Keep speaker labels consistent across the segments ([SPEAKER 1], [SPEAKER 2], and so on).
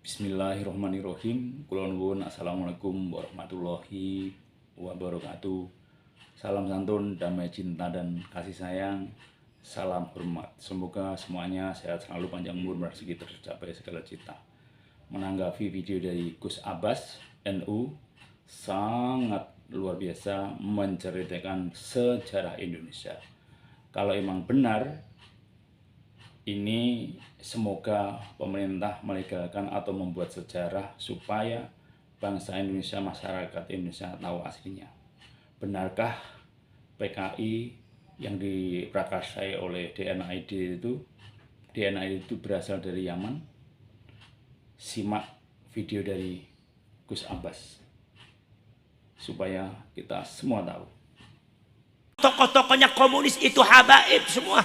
[SPEAKER 1] Bismillahirrahmanirrahim. Kula nuwun assalamualaikum warahmatullahi wabarakatuh. Salam santun, damai cinta dan kasih sayang. Salam hormat. Semoga semuanya sehat selalu, panjang umur, rezeki tercapai segala cita. Menanggapi video dari Gus Abbas NU, sangat luar biasa menceritakan sejarah Indonesia. Kalau emang benar ini, semoga pemerintah melegalkan atau membuat sejarah supaya bangsa Indonesia, masyarakat Indonesia tahu aslinya. Benarkah PKI yang diprakarsai oleh DNA-ID itu berasal dari Yaman? Simak video dari Gus Abbas supaya kita semua tahu.
[SPEAKER 2] Tokoh-tokohnya komunis itu habaib semua.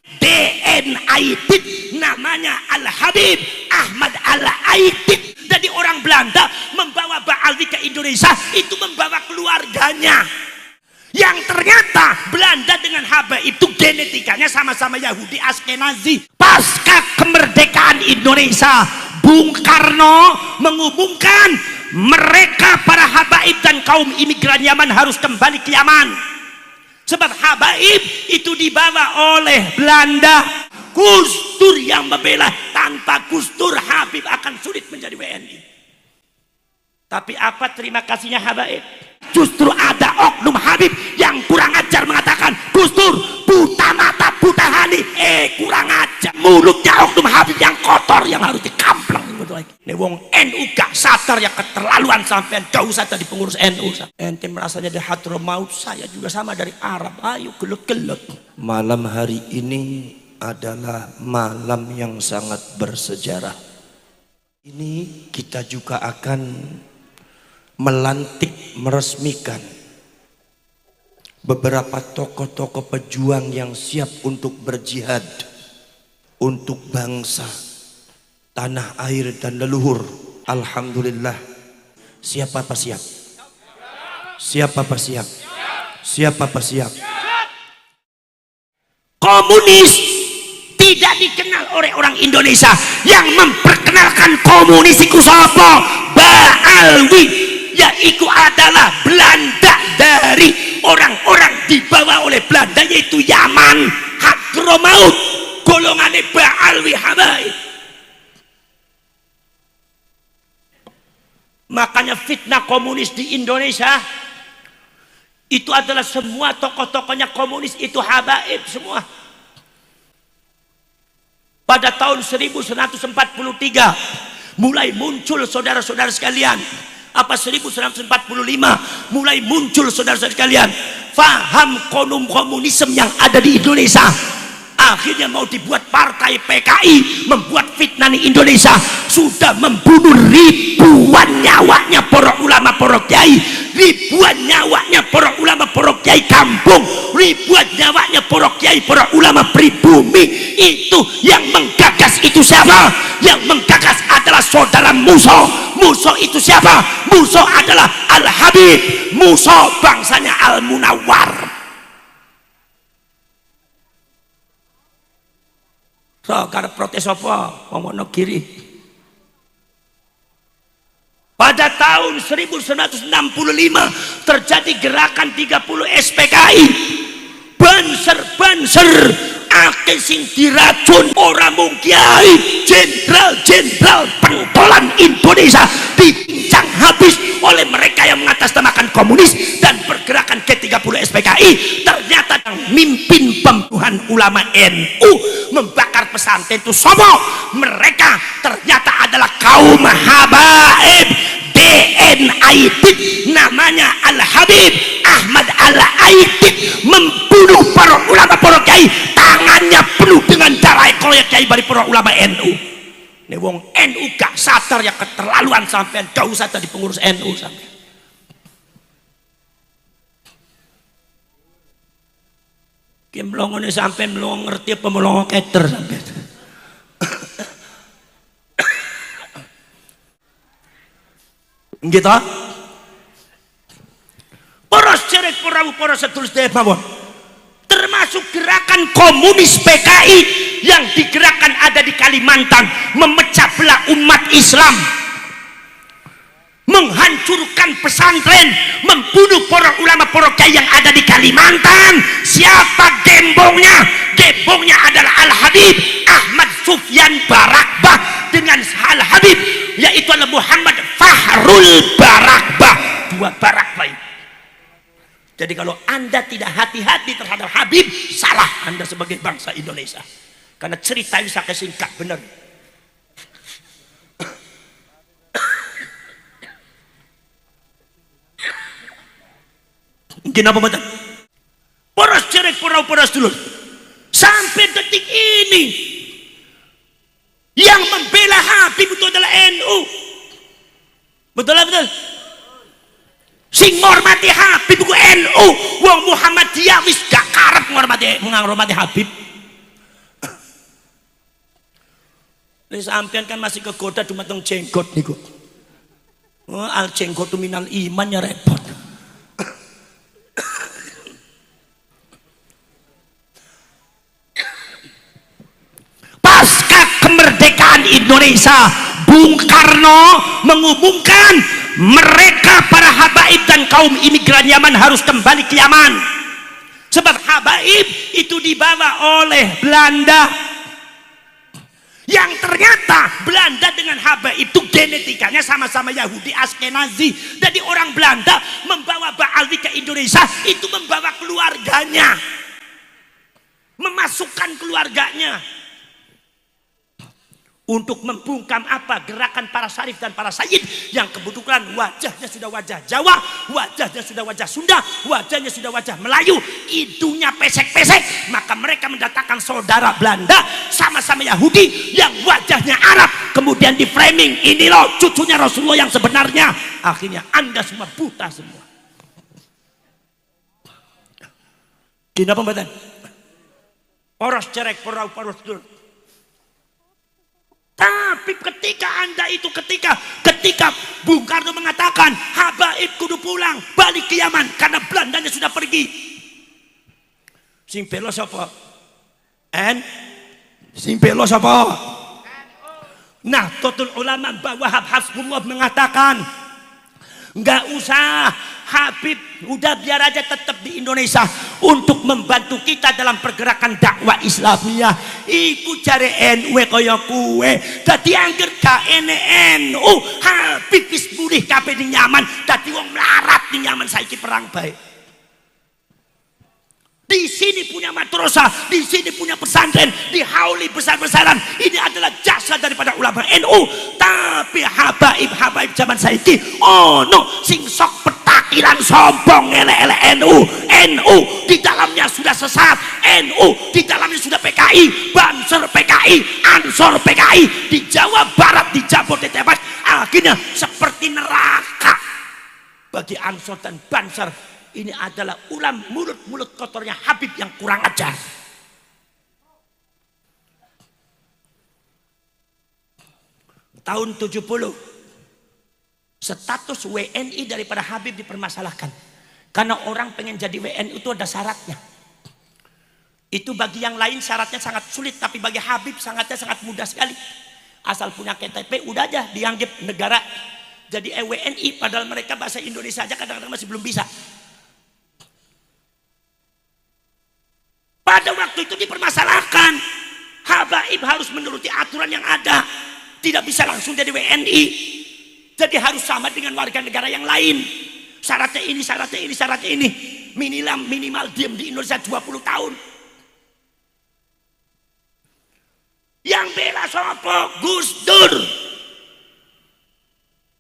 [SPEAKER 2] DNA-ID namanya Al-Habib Ahmad Al-Aidid. Jadi orang Belanda membawa Ba'alwi ke Indonesia itu membawa keluarganya, yang ternyata Belanda dengan Habaib itu genetikanya sama-sama Yahudi Askenazi. Pasca kemerdekaan Indonesia, Bung Karno mengumumkan mereka para Habaib dan kaum imigran Yaman harus kembali ke Yaman. Sebab Habaib itu dibawa oleh Belanda. Gus Dur yang membela. Tanpa Gus Dur, Habib akan sulit menjadi WNI. Tapi apa terima kasihnya Habaib? Justru ada oknum Habib yang kurang ajar mengatakan, Gus Dur buta mata, buta hati. Kurang ajar. Mulutnya oknum Habib yang kotor, yang harus dikampleng. Ini wong NU gak sadar yang keterlaluan sampean. Gak usah tadi pengurus NU. Ente merasanya dari Hadramaut, saya juga sama dari Arab. Ayo gelut-gelut.
[SPEAKER 3] Malam hari ini adalah malam yang sangat bersejarah. Ini kita juga akan melantik, meresmikan beberapa tokoh-tokoh pejuang yang siap untuk berjihad untuk bangsa, tanah air dan leluhur. Alhamdulillah. Siapa apa siap? Siapa apa siap? Siapa apa siap?
[SPEAKER 2] Komunis tidak dikenal oleh orang Indonesia. Yang memperkenalkan komunis itu siapa? Ba'alwi. Yaitu adalah Belanda, dari orang-orang dibawa oleh Belanda, yaitu Yaman, Hadramaut, golongannya Ba'alwi Habaib. Makanya fitnah komunis di Indonesia itu adalah semua tokoh-tokohnya komunis itu habaib semua. Pada tahun 1943 mulai muncul saudara-saudara sekalian. Apa 1945 mulai muncul saudara-saudara sekalian faham komunisme yang ada di Indonesia. Akhirnya mau dibuat partai PKI, membuat fitnah di Indonesia. Sudah membunuh ribuan nyawanya para ulama, para kiai, ribuan nyawanya para ulama, para kiai kampung, ribuan nyawanya para kiai, para ulama pribumi. Itu yang menggagas itu siapa? Yang menggagas adalah saudara Musa. Musa itu siapa? Musa adalah Al-Habib. Musa bangsanya Al-Munawwar. So, karena protes apa? Ngomong kiri. Pada tahun 1965 terjadi gerakan 30 SPKI. Banser-banser akeh sing diracun orang mungkiai, jenderal-jenderal pengkolan Indonesia dipincang habis oleh mereka yang mengatasnamakan komunis dan pergerakan G30 SPKI. Ternyata yang mimpin pembunuhan ulama NU, membakar pesantren itu sobo. Mereka ternyata adalah kaum habaib. DNA-ID namanya Al-Habib Ahmad Al-Aidid, membunuh para ulama, para kiai, tangannya penuh dengan darah koyak kiai dari para ulama NU. Ini wong NU gak sadar yang keterlaluan sampean. Gak usah tadi pengurus NU sampean. Ki mlongo ne sampean mlongo ngerti apa mlongo keter sampean. Gitu. Para syirik para sedulur sedaya mawon. Termasuk termasuk gerakan komunis PKI yang digerakkan ada di Kalimantan, memecah belah umat Islam, menghancurkan pesantren, membunuh para ulama, para kiai yang ada di Kalimantan. Siapa gembongnya? Gembongnya adalah Al-Habib Ahmad Sufyan Barakbah dengan Al-Habib yaitu adalah Muhammad Fahrul Barakbah. Dua Barakbah ini. Jadi kalau Anda tidak hati-hati terhadap Habib, salah Anda sebagai bangsa Indonesia. Karena cerita ini saya singkat benar. Mungkin apa betul? Poros cerek poros dulu. Sampai detik ini yang membela Habib itu adalah NU. Betul lah betul. Sing ngormati Habib itu NU. Wong Muhammadiyah wis gak karep menghormati Habib. Ini sampean kan masih kegoda cuma tong jenggot niku. Al jenggot minal iman ya repot. Pasca kemerdekaan Indonesia, Bung Karno mengumumkan mereka para habaib dan kaum imigran Yaman harus kembali ke Yaman. Sebab habaib itu dibawa oleh Belanda. Yang ternyata Belanda dengan habaib itu genetikanya sama-sama Yahudi Askenazi. Jadi orang Belanda membawa Ba'alwi ke Indonesia itu membawa keluarganya, memasukkan keluarganya untuk membungkam apa gerakan para syarif dan para sayyid yang kebetulan wajahnya sudah wajah Jawa, wajahnya sudah wajah Sunda, wajahnya sudah wajah Melayu, hidungnya pesek-pesek. Maka mereka mendatangkan saudara Belanda sama-sama Yahudi yang wajahnya Arab, kemudian di framing ini loh cucunya Rasulullah yang sebenarnya. Akhirnya Anda semua buta semua. Gini apa mbak? Poros cerek poros dulu. Tapi ketika Anda itu ketika Bung Karno mengatakan habaib kudu pulang balik ke Yaman karena Belandanya sudah pergi. Sing belo sapa? Sing belo sapa? Nah, Totul Ulama Mbah Wahab Hasbullah mengatakan nggak usah Habib, udah biar aja tetap di Indonesia untuk membantu kita dalam pergerakan dakwah Islamiyah. Iku cari NU kaya kue. Dadi angger gak NU, Habib wis mulih kabeh ning Yaman. Dadi wong melarat ning Yaman saiki perang baik. Di sini punya madrasah, di sini punya pesantren, di hauli besar-besaran. Ini adalah jasa daripada ulama NU. Tapi habaib zaman saiki no sing sok petakilan sombong elek-elek NU di dalamnya sudah sesat, NU di dalamnya sudah PKI, Banser PKI, Ansor PKI di Jawa Barat, di Jabodetabek. Akhirnya seperti neraka bagi Ansor dan Banser. Ini adalah ulam mulut kotornya Habib yang kurang ajar. Tahun 70 status WNI daripada Habib dipermasalahkan karena orang pengen jadi WNI itu ada syaratnya. Itu bagi yang lain syaratnya sangat sulit, tapi bagi Habib sangat mudah sekali. Asal punya KTP udah aja dianggap negara jadi WNI, padahal mereka bahasa Indonesia aja kadang-kadang masih belum bisa. Pada waktu itu dipermasalahkan, habaib harus menuruti aturan yang ada, tidak bisa langsung jadi WNI, jadi harus sama dengan warga negara yang lain. Syaratnya ini, minimal diam di Indonesia 20 tahun. Yang bela sapa? Gus Dur,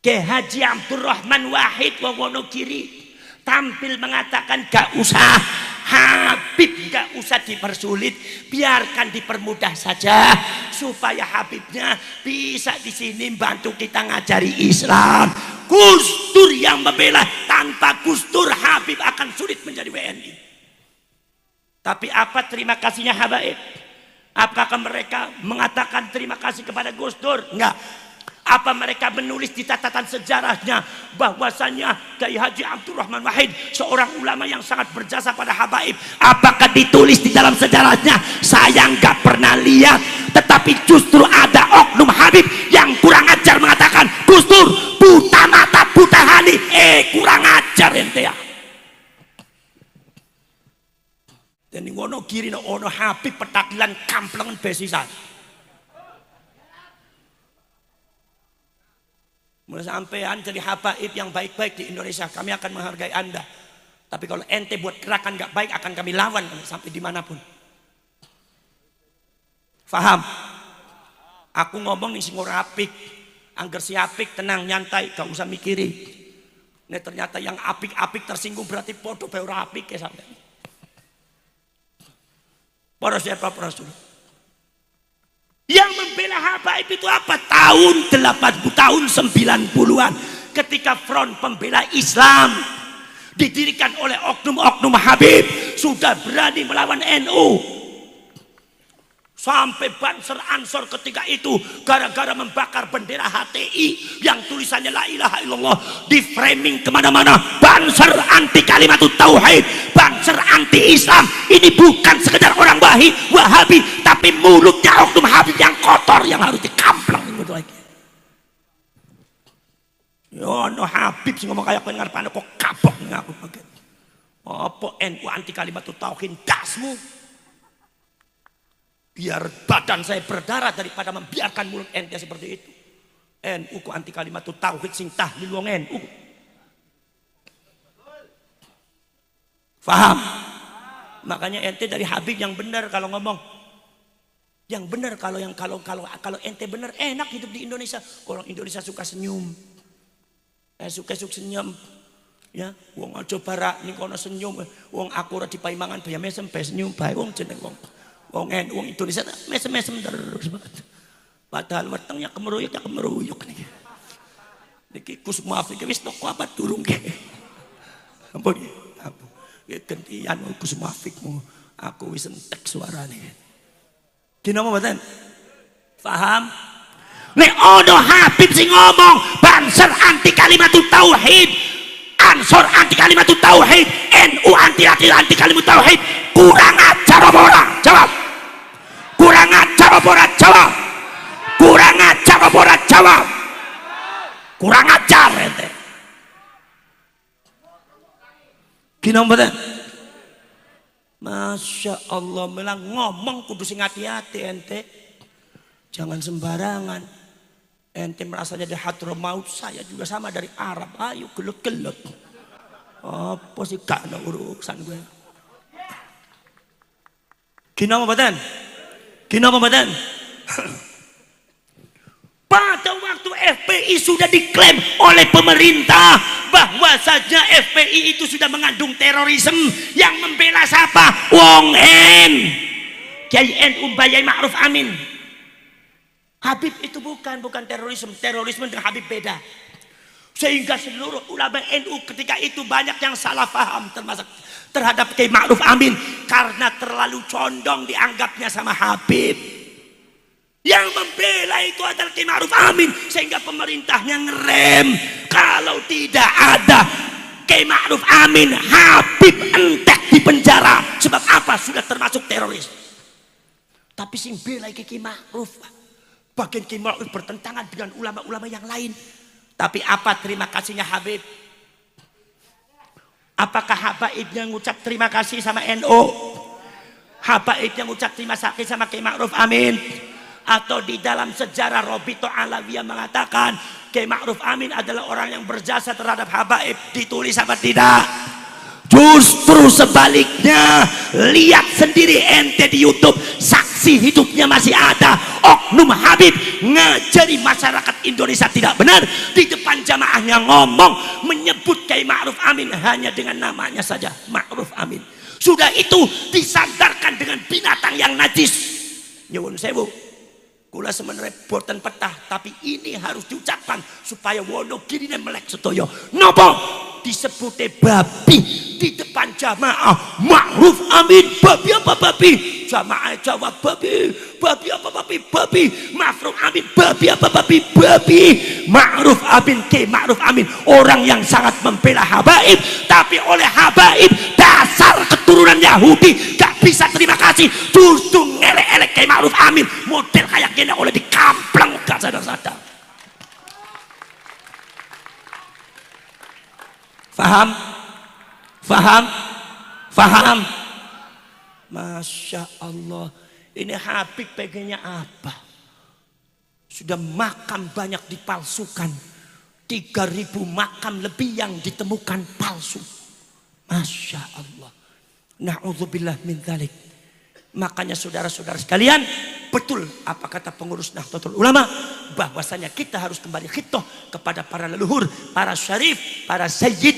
[SPEAKER 2] Kiai Haji Abdurrahman Wahid Wonogiri tampil mengatakan gak usah Habib, gak usah dipersulit, biarkan dipermudah saja supaya Habibnya bisa di sini bantu kita ngajari Islam. Gus Dur yang membela, tanpa Gus Dur Habib akan sulit menjadi WNI. Tapi apa terima kasihnya habaib? Apakah mereka mengatakan terima kasih kepada Gus Dur? Enggak. Apa mereka menulis di catatan sejarahnya bahwasanya Kiai Haji Abdurrahman Wahid seorang ulama yang sangat berjasa pada habaib? Apakah ditulis di dalam sejarahnya? Saya nggak pernah lihat. Tetapi justru ada oknum Habib yang kurang ajar mengatakan, Gus Dur buta mata buta hati. Kurang ajar ente ya. Dan ini ngono kiri ono Habib petakilan kamplengan besisan. Mulai sampean jadi habaib yang baik-baik di Indonesia, kami akan menghargai Anda. Tapi kalau ente buat gerakan gak baik, akan kami lawan sampai dimanapun. Faham? Aku ngomong nih sing ora apik, angger si apik tenang nyantai, gak usah mikirin. Nih ternyata yang apik-apik tersinggung berarti podo bae ora apik ya sampean. Para siapa para saudara? Yang membela habaib itu apa? Tahun 90-an ketika front pembela Islam didirikan oleh oknum-oknum Habib sudah berani melawan NU. Sampai Banser Ansor ketika itu gara-gara membakar bendera HTI yang tulisannya la ilaha illallah, di framing kemana-mana. Banser anti kalimat tauhid, Banser anti Islam. Ini bukan sekedar orang Wahabi, tapi mulutnya oknum Habib yang kotor yang harus dikampleng. Yo no Habib sih ngomong kayak pendengar pandai kok kapok ngaku pakai. Apa NU anti kalimat tauhid dasmu? Biar badan saya berdarah daripada membiarkan mulut ente seperti itu. NU ku anti kalimat tauhid sing tahlil wong NU. Faham? Makanya ente dari Habib yang benar kalau ngomong. Yang benar kalau ente benar enak hidup di Indonesia. Orang Indonesia suka senyum. Suka senyum. Ya, wong aja barak ning kono senyum. Wong aku ora dipaimangan bayam mesem senyum bae wong jeneng wong. Wong Indonesia mesem-mesem terus banget. Padahal wetengnya kemeruyuk nih. Niki Gus Muafik wis toko apa durung ke. Ampun nggih. Ampun. Gantian Gus Muafikmu. Aku wis entek suarane. Dina apa mboten? Paham? Nek ono Habib sing ngomong Banser anti kalimat tauhid, Ansor anti kalimat tauhid, NU anti kalimat tauhid, kurang ajar apa ora? Jawab. Kurang ajar apa ora? Jawab. Kurang ajar apa ora? Jawab. Kurang ajar ente. Gino mboten? Masya Allah, melang ngomong kudu sing hati-hati ente. Jangan sembarangan. Ente merasa jadi Hadramaut, saya juga sama dari Arab. Ayo gelek-gelek. Apa sih gak ada urusan gue. Gino mboten? Gino mboten? Pada waktu FPI sudah diklaim oleh pemerintah bahwasanya FPI itu sudah mengandung terorisme, yang membela siapa? Wong N. Kiai NU Bayai Ma'ruf Amin. Habib itu bukan terorisme. Terorisme dengan Habib beda. Sehingga seluruh ulama NU ketika itu banyak yang salah paham termasuk terhadap Kiai Ma'ruf Amin karena terlalu condong dianggapnya sama Habib. Yang membela itu adalah Kiai Ma'ruf Amin, sehingga pemerintahnya ngerem. Kalau tidak ada Kiai Ma'ruf Amin, Habib entek di penjara. Sebab apa? Sudah termasuk teroris. Tapi sing bela Kiai Ma'ruf, bagian Kiai Ma'ruf bertentangan dengan ulama-ulama yang lain. Tapi apa terima kasihnya Habib? Apakah Habaibnya ngucap terima kasih sama NU? Habaibnya ngucap terima kasih sama Kiai Ma'ruf Amin? Atau di dalam sejarah Robito Alawiyah mengatakan Kiai Ma'ruf Amin adalah orang yang berjasa terhadap habaib, ditulis apa tidak? Justru sebaliknya. Lihat sendiri ente di YouTube, saksi hidupnya masih ada. Oknum Habib ngajari masyarakat Indonesia tidak benar, di depan jamaahnya ngomong menyebut Kiai Ma'ruf Amin hanya dengan namanya saja, Ma'ruf Amin. Sudah itu disandarkan dengan binatang yang najis. Nyuwun sewu, kula sebenarnya boten petah, tapi ini harus diucapkan supaya Wonogiri melek sedoyo. Nopo disebute babi di depan jamaah? Ma'ruf Amin babi apa babi? jamaah jawab babi. Babi apa babi? Babi. Ma'ruf Amin, babi apa babi? Babi. Ma'ruf Amin, Ma'ruf Amin, orang yang sangat membela habaib, tapi oleh habaib dasar keturunan Yahudi gak bisa terima kasih, justru ngelek-elek kayak Ma'ruf Amin, model kayak gini oleh dikampleng gak sadar-sadar. Faham? Faham? Faham? Masya Allah, ini Habib pengennya apa? Sudah makam banyak dipalsukan, 3.000 makam lebih yang ditemukan palsu. Masya Allah. Na'udzubillah min dzalik. Makanya saudara-saudara sekalian, betul apa kata pengurus Nahdlatul Ulama, bahwasanya kita harus kembali khitoh kepada para leluhur, para syarif, para sayyid,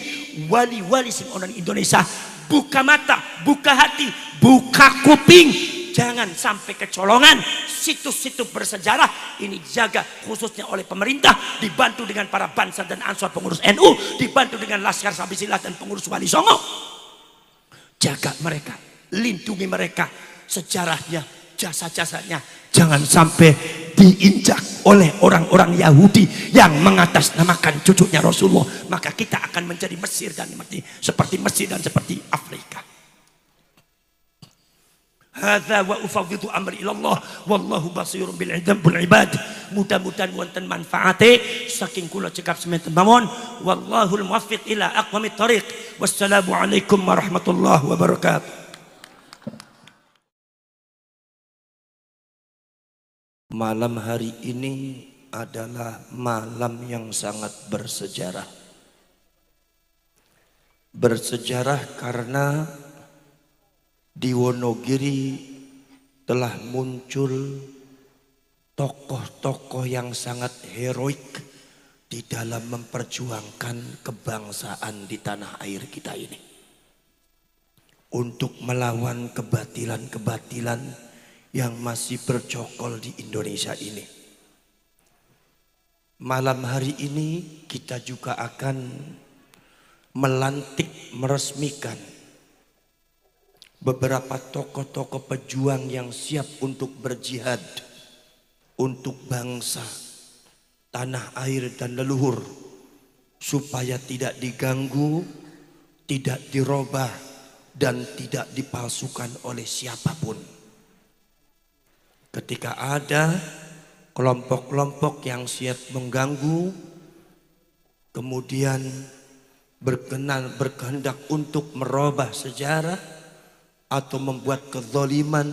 [SPEAKER 2] wali-wali orang Indonesia. Buka mata, buka hati, buka kuping, jangan sampai kecolongan. Situs-situs bersejarah ini dijaga khususnya oleh pemerintah, dibantu dengan para Bansar dan Ansor pengurus NU, dibantu dengan Laskar Sabizillah dan pengurus Wali Songo. Jaga mereka, lindungi mereka, sejarahnya, jasa-jasanya jangan sampai diinjak oleh orang-orang Yahudi yang mengatasnamakan cucunya Rasulullah. Maka kita akan menjadi Mesir dan seperti Mesir dan seperti Afrika. Hadza wa ufawwidu amri ilallah wallahu basirun bil ibad. Mudah-mudahan wonten manfaate saking kula cekap sementen mawon. Wallahul muwaffiq ila aqwamit thoriq. Wassalamu alaikum warahmatullahi wabarakatuh.
[SPEAKER 3] Malam hari ini adalah malam yang sangat bersejarah. Bersejarah karena di Wonogiri telah muncul tokoh-tokoh yang sangat heroik di dalam memperjuangkan kebangsaan di tanah air kita ini. Untuk melawan kebatilan-kebatilan yang masih bercokol di Indonesia ini. Malam hari ini kita juga akan melantik, meresmikan beberapa tokoh-tokoh pejuang yang siap untuk berjihad untuk bangsa, tanah air dan leluhur, supaya tidak diganggu, tidak dirubah dan tidak dipalsukan oleh siapapun. Ketika ada kelompok-kelompok yang siap mengganggu, kemudian berkehendak untuk merubah sejarah atau membuat kezaliman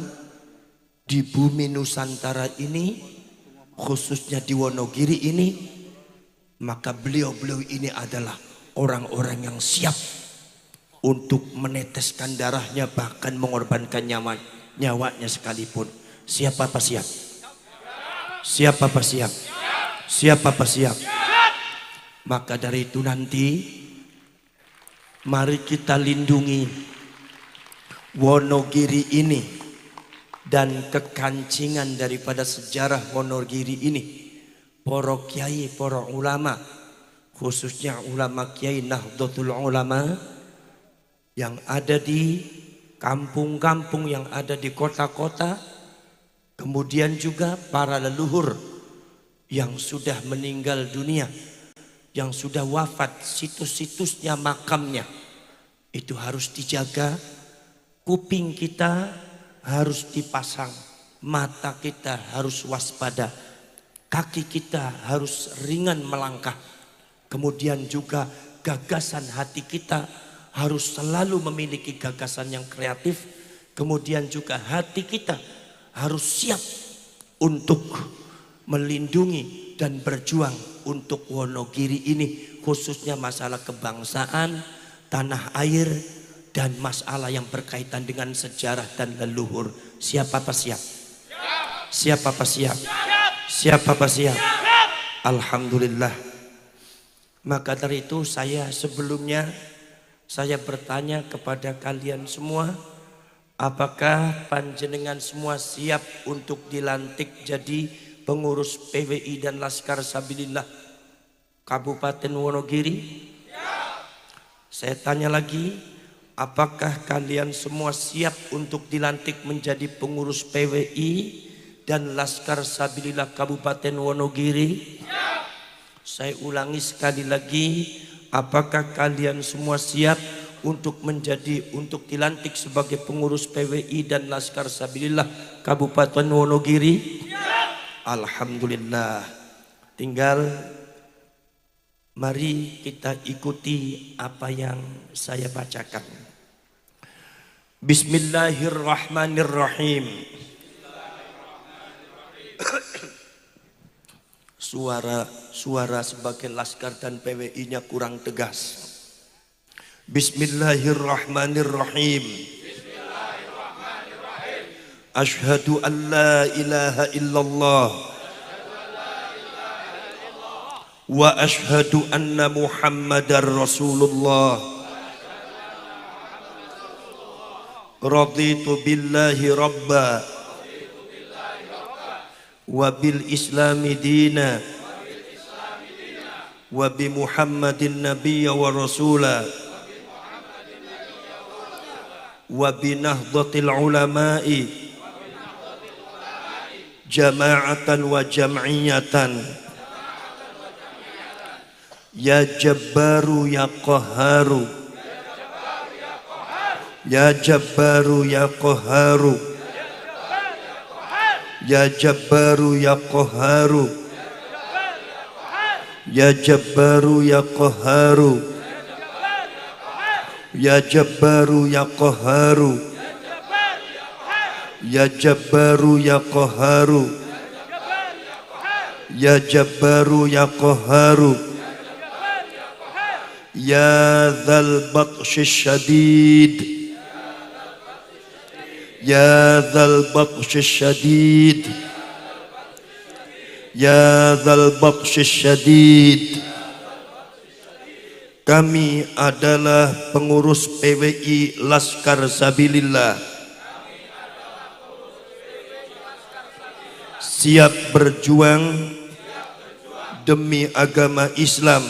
[SPEAKER 3] di bumi Nusantara ini, khususnya di Wonogiri ini, maka beliau-beliau ini adalah orang-orang yang siap untuk meneteskan darahnya, bahkan mengorbankan nyawanya sekalipun. Siapa apa siap? Siapa apa siap? Siapa apa siap? Maka dari itu nanti mari kita lindungi Wonogiri ini dan kekancingan daripada sejarah Wonogiri ini. Para kiai, para ulama, khususnya ulama kiai Nahdlatul Ulama yang ada di kampung-kampung, yang ada di kota-kota. Kemudian juga para leluhur yang sudah meninggal dunia, yang sudah wafat, situs-situsnya, makamnya, itu harus dijaga. Kuping kita harus dipasang, mata kita harus waspada, kaki kita harus ringan melangkah. Kemudian juga gagasan hati kita harus selalu memiliki gagasan yang kreatif. Kemudian juga hati kita harus siap untuk melindungi dan berjuang untuk Wonogiri ini, khususnya masalah kebangsaan, tanah air, dan masalah yang berkaitan dengan sejarah dan leluhur. Siapa apa siap? Siapa apa siap? Siapa apa siap? Alhamdulillah. Maka dari itu sebelumnya saya bertanya kepada kalian semua, apakah panjenengan semua siap untuk dilantik jadi pengurus PWI dan Laskar Sabilillah Kabupaten Wonogiri? Saya tanya lagi, apakah kalian semua siap untuk dilantik menjadi pengurus PWI dan Laskar Sabilillah Kabupaten Wonogiri? Saya ulangi sekali lagi, apakah kalian semua siap untuk dilantik sebagai pengurus PWI dan Laskar Sabilillah Kabupaten Wonogiri? Alhamdulillah. Tinggal mari kita ikuti apa yang saya bacakan. Bismillahirrahmanirrahim. Suara sebagai Laskar dan PWI-nya kurang tegas. Bismillahirrahmanirrahim. Asyhadu an la ilaha illallah wa asyhadu anna Muhammadar Rasulullah. Raditu billahi rabba wa bil islami dina wa bi Muhammadin nabiyya wa rasula wa bi nahdlatil ulama'i jama'atan wa jam'iyatan. Ya Jabbaru ya Qahharu, ya Jabbaru ya Qahharu, ya Jabbaru ya Qahharu, ya Jabbaru ya Qahharu, ya Jabbaru ya Qahharu, ya Jabbaru ya Qahharu, ya Jabbaru ya Qahharu, ya Dzal Batsyis Syadid, ya Dzal Batsyis Syadid, ya Dzal Batsyis Syadid. Kami adalah pengurus PWI Laskar Sabilillah, siap berjuang demi agama Islam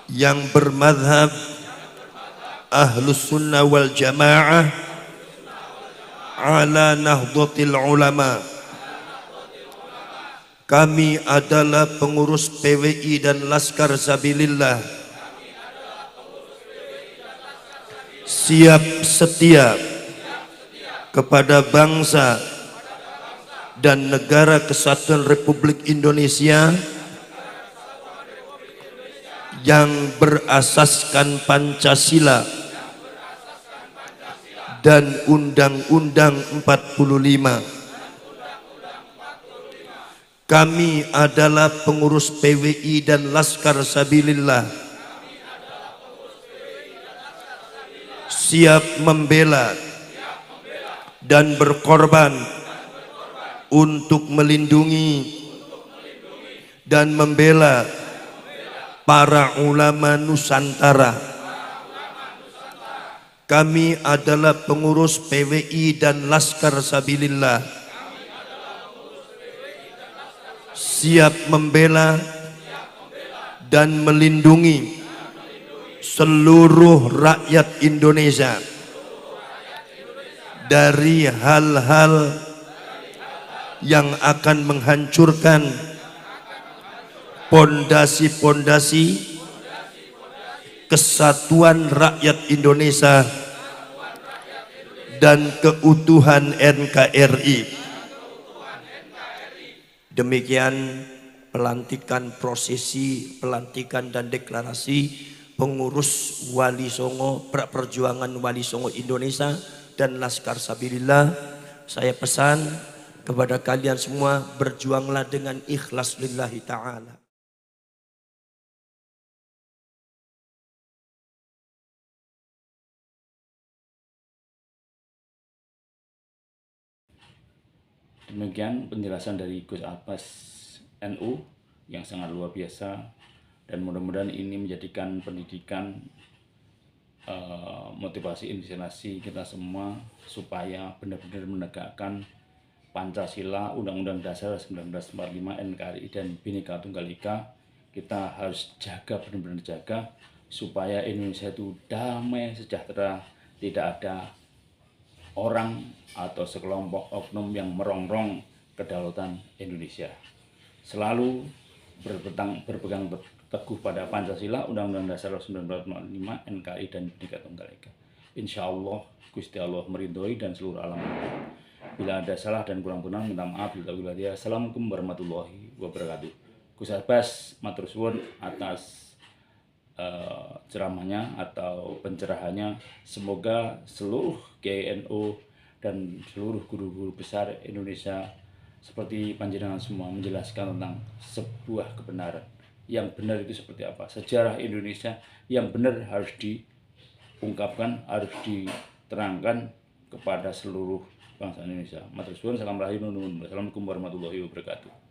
[SPEAKER 3] yang bermadhab Ahlus Sunnah wal Jamaah ala nahdlatil ulama. Kami adalah pengurus PWI dan Laskar Sabilillah, siap setia kepada bangsa dan negara kesatuan Republik Indonesia yang berasaskan Pancasila dan Undang-Undang 45. Kami adalah pengurus PWI dan Laskar Sabilillah, siap membela dan berkorban untuk melindungi dan membela para ulama Nusantara. Kami adalah pengurus PWI dan Laskar Sabilillah, siap membela dan melindungi seluruh rakyat Indonesia dari hal-hal yang akan menghancurkan pondasi-pondasi kesatuan rakyat Indonesia dan keutuhan NKRI. Demikian pelantikan, prosesi pelantikan dan deklarasi pengurus Wali Songo, perjuangan Wali Songo Indonesia dan Laskar Sabilillah. Saya pesan kepada kalian semua, berjuanglah dengan ikhlas lillahi ta'ala.
[SPEAKER 1] Demikian penjelasan dari Gus Abbas NU yang sangat luar biasa, dan mudah-mudahan ini menjadikan pendidikan motivasi inspirasi kita semua supaya benar-benar menegakkan Pancasila, Undang-Undang Dasar 1945, NKRI dan Bhinneka Tunggal Ika. Kita harus jaga, benar-benar jaga supaya Indonesia itu damai sejahtera, tidak ada orang atau sekelompok oknum yang merongrong kedaulatan Indonesia. Selalu berpegang teguh pada Pancasila, Undang-Undang Dasar 1945, NKRI dan Bhinneka Tunggal Ika. Insya Allah Gusti Allah meridhoi dan seluruh alam. Bila ada salah dan kurang benar, minta maaf. Assalamualaikum warahmatullahi wabarakatuh. Gus Abbas matur suwun atas ceramahnya atau pencerahannya. Semoga seluruh GNU dan seluruh guru-guru besar Indonesia seperti panjenengan semua menjelaskan tentang sebuah kebenaran. Yang benar itu seperti apa? Sejarah Indonesia yang benar harus diungkapkan, harus diterangkan kepada seluruh bangsa Indonesia. Matur suwun, salam rahim, assalamualaikum warahmatullahi wabarakatuh.